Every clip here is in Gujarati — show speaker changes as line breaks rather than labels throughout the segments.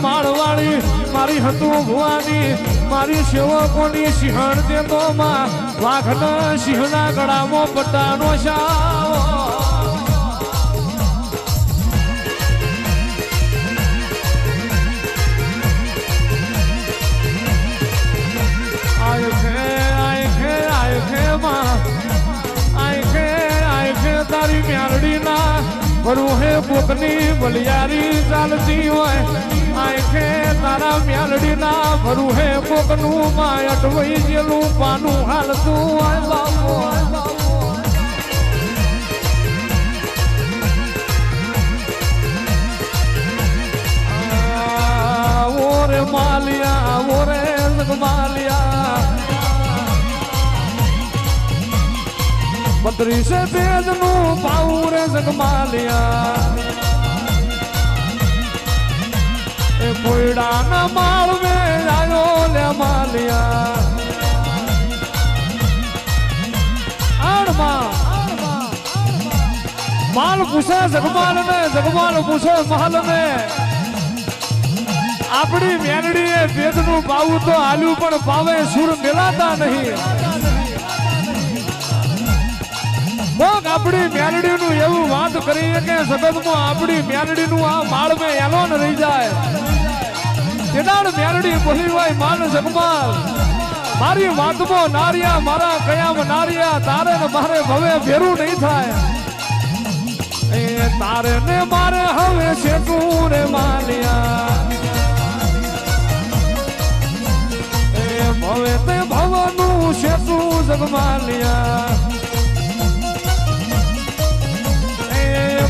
માળવાળી મારી હતું ભુવાની મારી સેવકોની સિંહણ દેતો માં વાઘના સિંહના ગળામાં પટ્ટાનો શાવ તારી મ્યાલડી ના ભરું હે પોકની બલિયારી ચાલતી હોય આંખે તારા મ્યાલડી ના ભરું હે પોકનું માં અટવાઈ ગયેલું પાનું હાલતું હોય બાપો ઓરે માલિયા ઓરે જગમાલિયા 32 તેજ નું પાઉં રે જગમાલિયા એ કોયડા ના માળ મે આયો લે માલિયા આડમાં માલ પૂછે જગમાલ ને જગમાલ પૂછે મહાલ ને આપણી મેલડી એ તેજ નું પાઉં તો આલ્યું પણ પાવે સુર મેલાતા નહીં મોગ આપણી મેલડી નું એવું વાત કરીએ કે સતતમાં આપણી મેલડી નું આ માળ મેં એનો ન રહી જાય તેડાડ મેલડી બોલી હોય માન જગમાલ મારી વાતમાં નારિયા મારા કયામ નારિયા તારે ને મારે ભવે ભેરું નહીં થાય એ તારે ને મારે હવે શેઠું રે માલિયા એ ભવે તે ભવનું શેઠું જગમાલિયા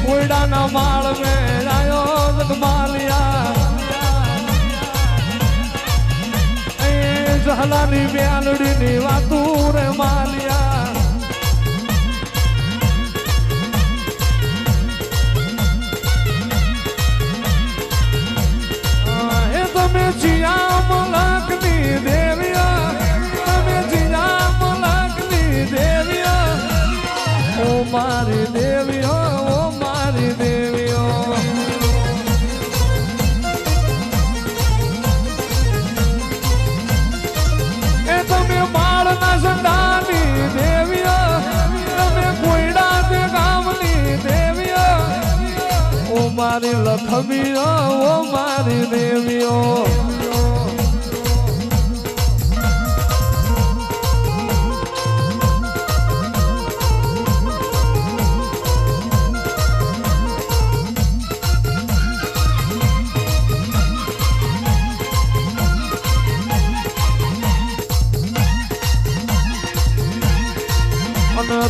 કોયડા ના માળ में आयो जगमालिया जहलानी म्यालड़ी ની વાતું રે માલિયા એ તમે જીયા મલકની દેવિયા તમે જીયા મલકની દેવિયા ઓ મારી દેવિયા દેવીઓ એ તમે માળના ઝંડાની દેવીઓ તમે કોયડા તે ગામની દેવીઓ ઓ મારી લખમીઓ ઓ મારી દેવીઓ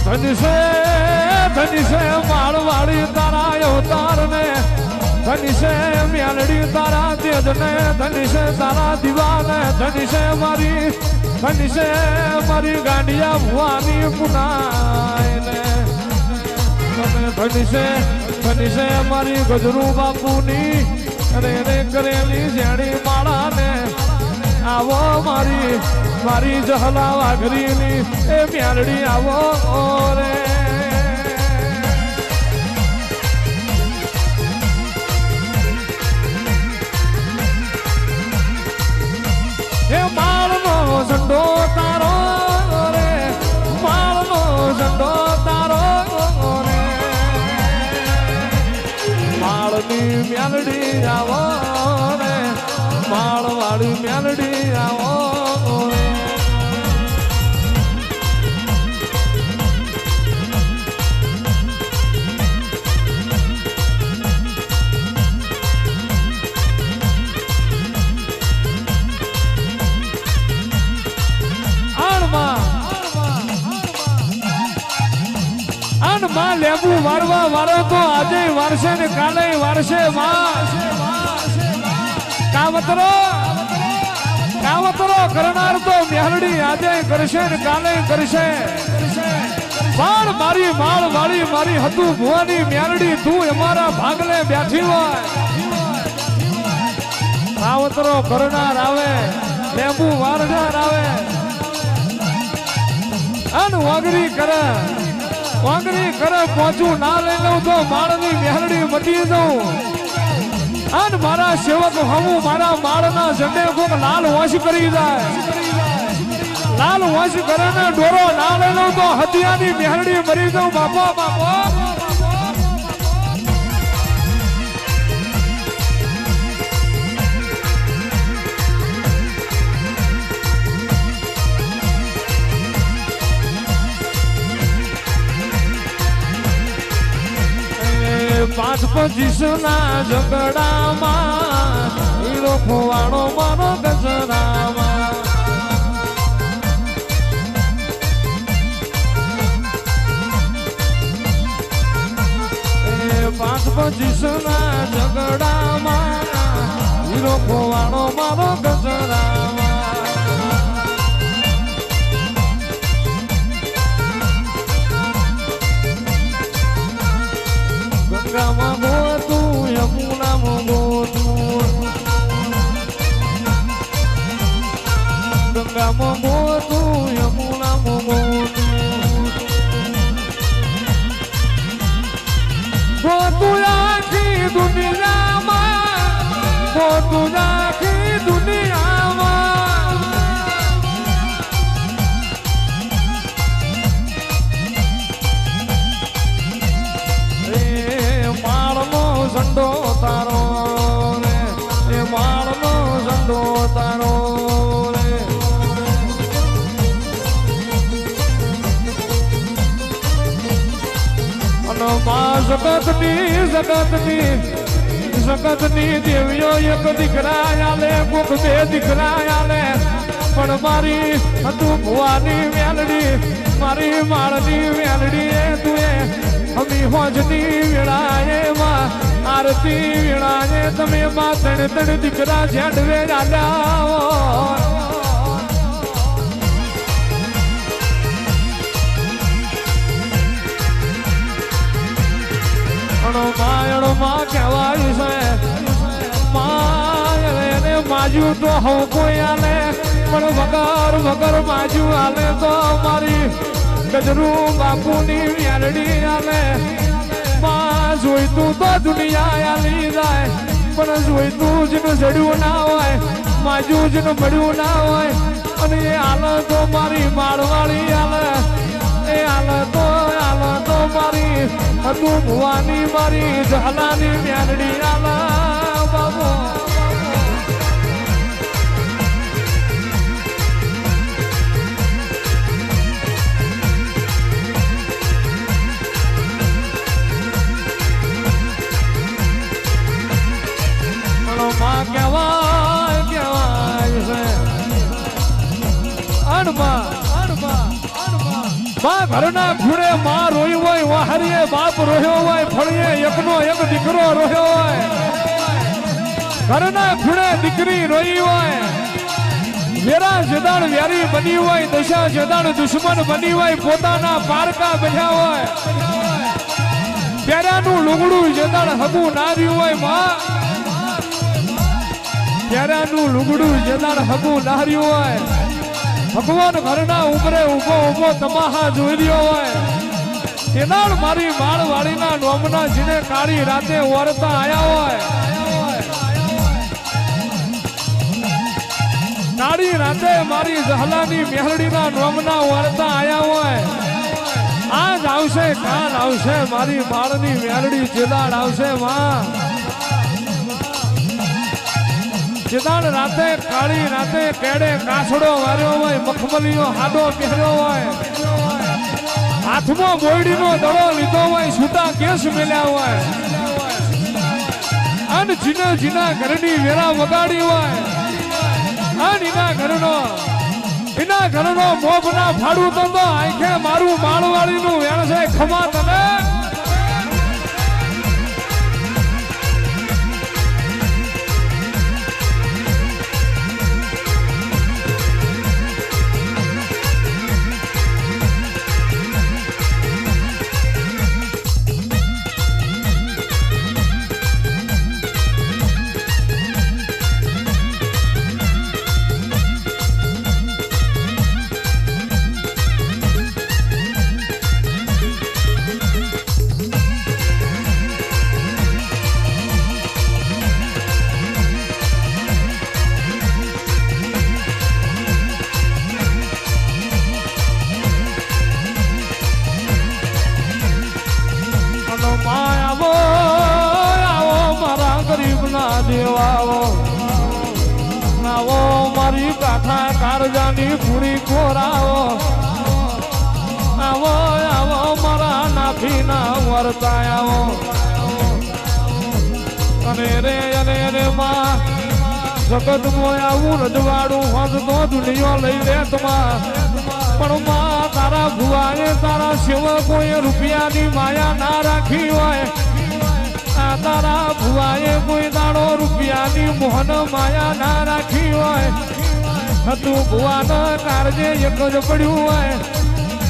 ધની છે માળવાળી તારા અવતાર ને ધની છે મ્યાલડી તારા તેજ ને ધની છે તારા દીવાને ધની છે મારી ગાંડિયા ભુવાની પુનાય ને ધની છે મારી ગજરું બાપુની રે રે કરેલી જેણી માળા ને આવો મારી જહલા વાઘરીની એ મ્યાલડી આવો રે એ માળનો ઝંડો તારો રે માળનો ઝંડો તારો રે માળની મ્યાલડી આવો રે માળવાળી મ્યાલડી આવો માં લેબુ વારવા વાળો તો આજે વારસે ને કાલે વારસે કાવતરો કરનાર તો મ્યાલડી આજે કરશે ને કાલે કરશે પણ મારી માળ વાળી મારી હતું ભુવાની મ્યાલડી તું અમારા ભાગલે બેઠી હોય કાવતરો કરનાર આવે લેબુ વારનાર આવે અન વાગરી કરે પહોંચું ના લઈ લઉં તો માળની મેહરડી મટી દઉં અને મારા સેવક હમું મારા માળના ઝંડે કોક લાલ વંશ કરી જાય લાલ વંશ કરે ને ડોરો ના લેલો તો હતિયાની મેહરડી મરી દઉં બાપો બાપો પાંચ 25 ના ઝઘડામાં હીરો ખોવાણો મારો ગજરામાં 25 ના ઝઘડામાં હીરો ખોવાણો મારો ગજરામાં ગંગામાં ગોતું યમુનામાં ગોતું ગંગામાં ગોતું યમુનામાં ગોતું આખી દુનિયામાં ગોતું આખી દુનિયામાં ઝંડો તારો રે એ માળનો ઝંડો તારો રે અને મા જગતની દેવીઓ એક દીકરા આલે કોક બે દીકરા આલે પણ મારી હતું ભુવાની વેલડી મારી માળની વેલડી એ તું અમી હોજની વેળાએ માં આરતી વેળાએ તમે માં ત્રણ દીકરા ઝેડવે આલ્યા માં કહેવાય છે માયને માજુ તો હવ કોઈ આલે પણ વગર માજુ આલે તો મારી ગજરું બાપુની વેલડી આલે માં જોઈતું તો દુનિયા આલી જાય પણ જોઈતું જેનું જડ્યું ના હોય માજુ જેનું મળ્યું ના હોય અને એ આલે તો મારી માળવાળી આલે એ આલે તો મારી હતું ભુવાની મારી ઝાલાની વેલડી આલે બાબો માં કહેવાય છે માં ઘરના ખૂણે માં રોઈ હોય વાહરીએ બાપ રોયો હોય ફળીએ એકનો એક દીકરો રોયો હોય ઘરના ખૂણે દીકરી રોઈ હોય વેરા જેદાણ વ્યારી બની હોય દશા જેદાણ દુશ્મન બની હોય પોતાના પારકા બેઠા હોય પ્યારાનું લુગડું જેદાણ હગું ના રહ્યું હોય માં પ્યારાનું લુગડું જેદાણ હગું ના રહ્યું હોય ભગવાન ઘરના ઉમરે ઉભો તમાહા જોઈ રહ્યો હોય તેનાળ મારી માળવાળીના નોમના જીને કાળી રાતે ઓરતા આયા હોય કાળી રાતે મારી ઝહલાની મેહરડીના નોમના ઓરતા આયા હોય આજ આવશે કાલ આવશે મારી માળની મેહરડી જેદાડ આવશે માં જેદાણ રાતે કાળી રાતે કેડે કાસડો વાર્યો હોય મખમલીનો હાડો પહેર્યો હોય હાથમાં બોયડીનો દડો લીધો હોય છૂટા કેસ મેલ્યા હોય અને જીના ઘરની વેરા વગાડી હોય અને એના ઘરનો મોભના ફાડું તો આંખે મારું માળવાળીનું વેણ છે ખમા તને માળની કાઠા કાળજાની પૂરી કોરાવો આવો આવો મારા નાથીના વર્તા આવો અને રે માં જગત મોય આવું રજવાડું હોત તો દુનિયો લઈ લે તમા પણ માં તારા ભુવાએ તારા સેવકોએ રૂપિયાની માયા ના રાખી હોય આ તારા ભુવાએ કોઈ દાડો રૂપિયાની મોહન માયા ના રાખી હોય હતું ભુવાના કારજે એક જ પડ્યું હોય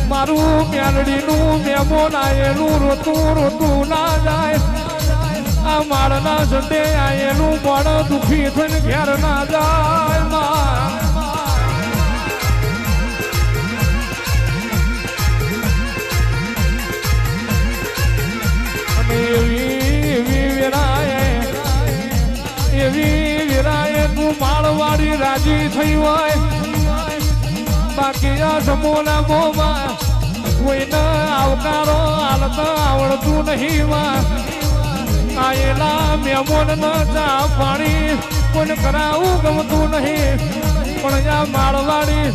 મારું મેલડીનું મેમોન આયેલું રોતું રોતું ના જાય આ માળના સંડે આયેલું મોડ દુખી થઈને ઘેર ના જાય માં એવી વિરાય તું માળવાડી રાજી થઈ હોય બાકી આ સમૂહના મોમાં કોઈને આવકારો હાલતા આવડતું નહીં માં આયેલા મેમોન ન ચા પાણી કોઈને કરાવું ગમતું નહીં પણ આ માળવાડી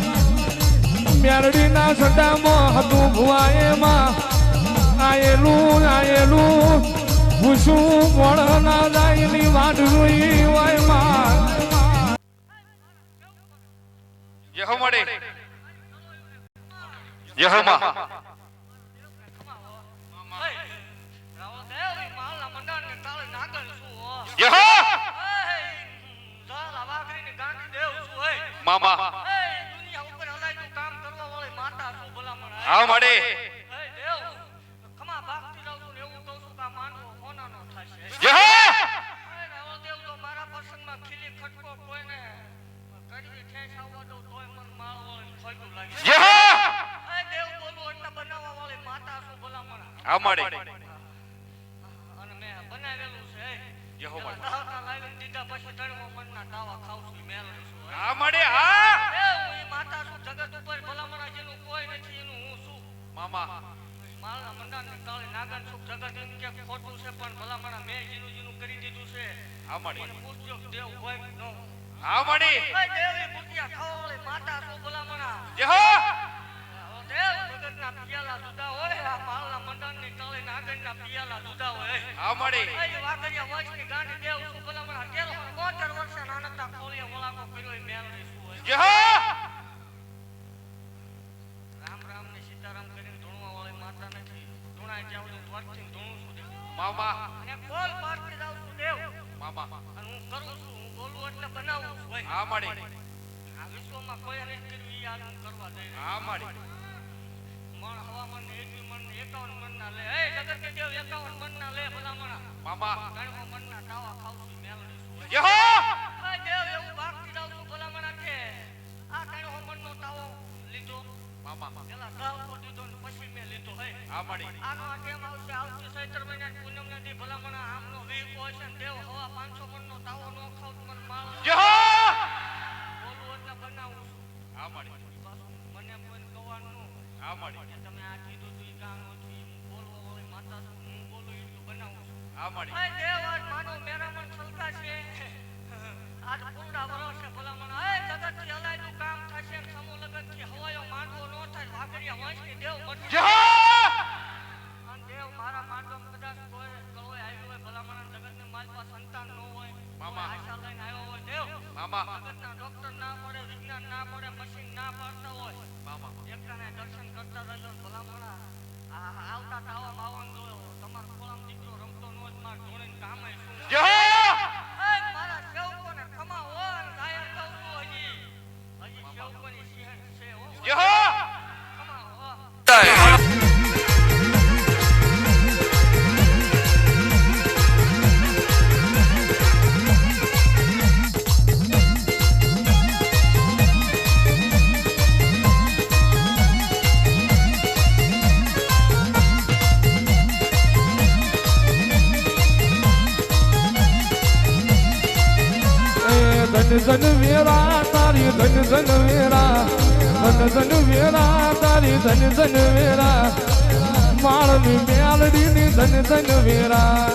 મેરડીના સડામાં હતું ભુવાએમાં આયેલું ભૂસું મોડ ના જાય ની વાટ જોઈ હોય માં
યહો મળે યહો માં યહો મામા
દુનિયા ઉપર હલાયનું કામ કરવા વાળી માતા શું ભલામણ
હા મળે અમારે
અને મે બનાવેલું છે
યહો મળે
દાવા લાવીને દીધા પછી તણવો મનના દાવા ખાવ છું મેલડી છું
હા મળે હા
એ હું માતા છું જગત ઉપર ભલામણા જેનું કોઈ નથી એનું હું છું
મામા
મારા મંડાને કાળે નાગન છું જગત એમ કે ખોટું છે પણ ભલામણા મે જીનું કરી દીધું છે
હા મળે
પૂછજો દેવ હોય નો
હા મળે
એ દેવી મૂર્તિયા ખાવાળી માતા છું ભલામણા
યહો
દેવ જગતના પિયાલા દુધા હોય આ માળના મંડળની કાળે નાગનના પિયાલા દુધા હોય
હા મળે
એ વાકરિયા વંશની ગાંડી દેવ છું ભલામણા કેલો 72 વર્ષે નાનકતા ખોળિયા વળાકો કર્યો એ મેલડી શું હોય
યહો
રામ રામ ને સીતારામ કરીને ધૂણવા વાળી માતા નથી ધૂણાય જાવ તો વર્તી ધૂણું છું દેવ
મામા
અને બોલ પારથી જાવ છું દેવ
મામા
અને હું કરું છું હું બોલું એટલે બનાવું છું ભાઈ
હા મળે
આ વિશ્વમાં કોઈ નથી કર્યું ઈ આ હું કરવા દઈ
હા મળે
મણ હવામાન ને 21 મણ ને 51 મણ ના લે એ જગત કે દેવ 51 મણ ના લે ભલામણા
મામા
ગણવા મણ ના તાવા ખાવ છું મેલડી છું
યહો
એ દેવ એવું ભાગતી જાવ છું ભલામણા કે આ ગણવા મણ નો તાવો લીધો
મામા
પેલા તાવ તો દીધો ને પછી મે લીધો હે
હા મળે
આનો આ ટેમ આવશે આવતી ચૈત્ર મહિના પૂનમ ના દી ભલામણા આમનો વીક હોય છે દેવ હવા 500 મણ નો તાવો નો ખાવ મન માળ
યહો
બોલું એટલે બનાવું છું
હા મળે
મને કોઈ કવાનું
હા મળે
તમે આ કીધું તું ઈ કામ હતું ઈ બોલવા વાળી માતા છું હું બોલું એટલું બનાવું છું
હા મળે
એ દેવ આજ માનો મેરામણ છલકા છે આજ પૂરા વરસ છે ભલામણ એ જગત થી હલાયનું કામ થશે સમૂહ લગન થી હવાયો માંડવો નો થાય વાઘરિયા વંશની દેવ મટી
યહો
અને દેવ મારા માંડવા કદાચ કોઈ કળોય આવ્યો હોય ભલામણ જગત ને માલપા સંતાન નો હોય
મામા.
આશા લઈને આવ્યો હોય દેવ
મામા
જગતના ડોક્ટર ના પડે વિજ્ઞાન ના પડે મશીન ના પાડતા હોય
મામા
એકતાને દર્શન કરતા રહેજો ભલામણા આ આવતા તાવા માવન જોયો તમારો કોળામ દીકરો રમતો નો જ માર ધોણીને કામે શું
યહો
એ મારા સેવકોને ખમાવો અને ગાયન કહું છું હજી સેવકોની સિંહણ છે હો
યહો
ખમાવો
ધન વેરા તારી ધન વેરા ધન વેરા તારી ધન વેરા માળની મેલડીની ધન વેરા